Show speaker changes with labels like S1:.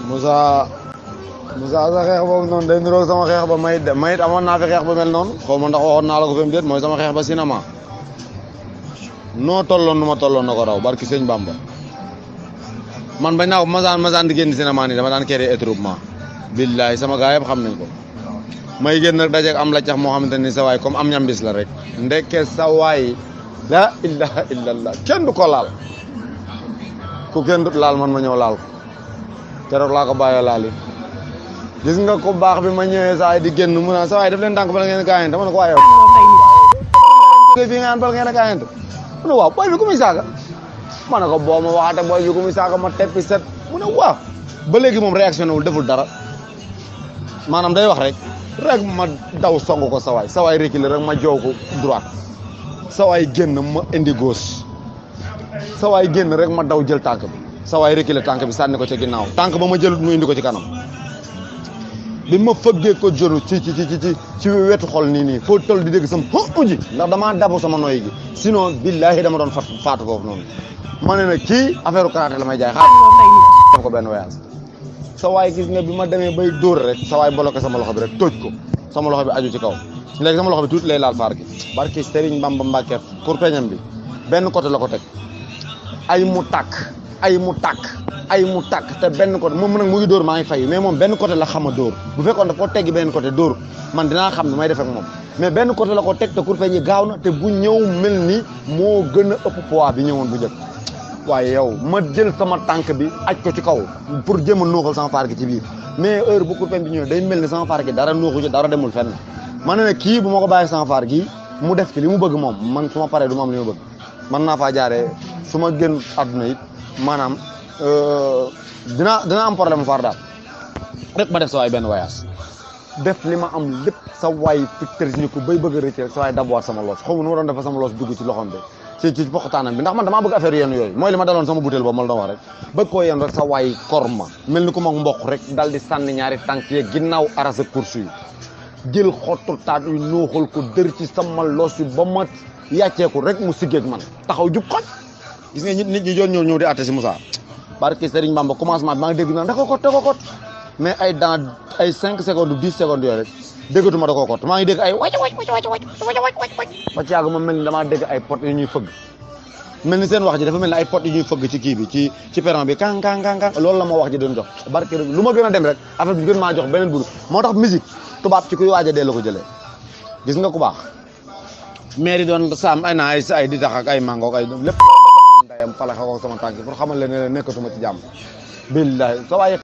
S1: Moussa sa xeex boobu noonu day niroog sama xeex ba mayit amoon naa fi xeex ba mel noonu xaw ma ndax waxoon naa la ko fi mu déet mooy sama xeex ba cinéma noo tolloon nu ma tolloon na ko raw barki sëñ Bamba man bañ naa ko masaan di génn cinéma nii dama daan créer étroupement billahi sama gars yëpp xam nañ ko may génn nag dajeeg am la cax moo xamante ni sa waay comme am ñambis la rek ndekke sa waay la ilaha illallah kenn du ko laal ku kenn du laal man ma ñëw laal ko keroog laa ko bàyyee laal yi gis nga ko baax bi ma ñëwee saa yi di génn mu naan sa waay def leen tànk bala ngeen gaayante ma ne ko waaye fii nga naan bala ngeen gaayante mu ne waaw booy bi ku muy saaga ma ne ko boo ma waxaate booy bi ku muy saaga ma teppi set mu ne waaw ba léegi moom réaction wul deful dara maanaam day wax rek ma daw song ko sawaay reculer rek ma joow ko droite sawaay génn ma indi gauche sawaay génn rek ma daw jël tànk bi sawaay reculer tànk bi sànni ko ci ginnaaw tànk ba ma jëlut mu indi ko ci kanam bi ma fëggee ko jëru ci wetu xol nii foo toll di dégg sama uji ndax damaa dabu sama noy gi sinon billahi dama doon faatu foofu noonu ma ne nag kii affaire karaté la may jaay xaar ko benn voyage sa waay gis nga bi ma demee bay dóor rek sa waay bloqué sama loxo bi rek tóoj ko sama loxo bi aju ci kaw léegi sama loxo bi tuuti lay laal faar gi barki Serigne Bamba Mbacke pour peñam bi benn côté la ko teg ay mu tàkk te benn côté moom nag mu ngi dóor maa ngi fay mais moom benn côté la xam a dóor bu fekkoon daf ko teggi benn côté dóor man dinaa xam ne may def ak moom mais benn côté la ko teg te kurpeñ yi gaaw na te bu ñëw mel ni moo gën a ëpp poids bi ñëwoon bu njëkk waaye yow ma jël sama tànk bi aj ko ci kaw pour jéem a nuuxal sama faar gi ci biir mais heure bu kurpeñ bi ñëwee day mel ni sama faar gi dara nuuxu ci dara demul fenn ma ne ne kii bu ma ko bàyyi sama faar gi mu def ci li mu bëgg moom man su ma paree du ma am li ma bëgg man naa faa jaaree su ma génn àdduna it maanaam dina am problème faar daal rek ma def sa waay benn voyage def li ma am lépp sa waay ficteurs ni ko bay bëgg a rëcc sa waay dabuwaat sama loos xaw ma nu ma doon defa sama loos dugg ci loxoom bi ci poxtaanam bi ndax man damaa bëgg affaire yenn yooyu mooy li ma daloon sama butéel boobu ma la doon wax rek bëgg koo yenn rek sa waay korma mel ni ku ma mboq rek dal di sànni ñaari tànk yeeg ginnaaw arasa course yi jël xottu taat yu nuuxal ko dër ci sama loos yi ba ma yàcceeku rek mu siggeeg man taxaw jub xoj gis nga nit ñi doon ñëw di atte si Moussa barki Serigne Bamba commencement bi maa ngi dégg naan da ko kot mais ay dans ay 5 secondes 10 secondes yooyu rek déggatuma da koo kot maa ngi dégg ay wàcc ba ci yàgg ma mel ni damaa dégg ay pot yu ñuy fëgg mel ni seen wax ji dafa mel ni ay pot yu ñuy fëgg ci kii bi ci perron bi kan loolu la ma wax ji doon jox barke lu ma gën a dem rek affaire bi gën maa jox beneen bur moo tax musique tubaab ci kuy waaj a dee la ko jëlee gis nga ku baax maire yi doon saam ay naa ay di tax ak ay mango ak ay lépp ndayam fala xaw sama tànk pour xamal leen ne nekkatuma ci jàmm billahi sa waay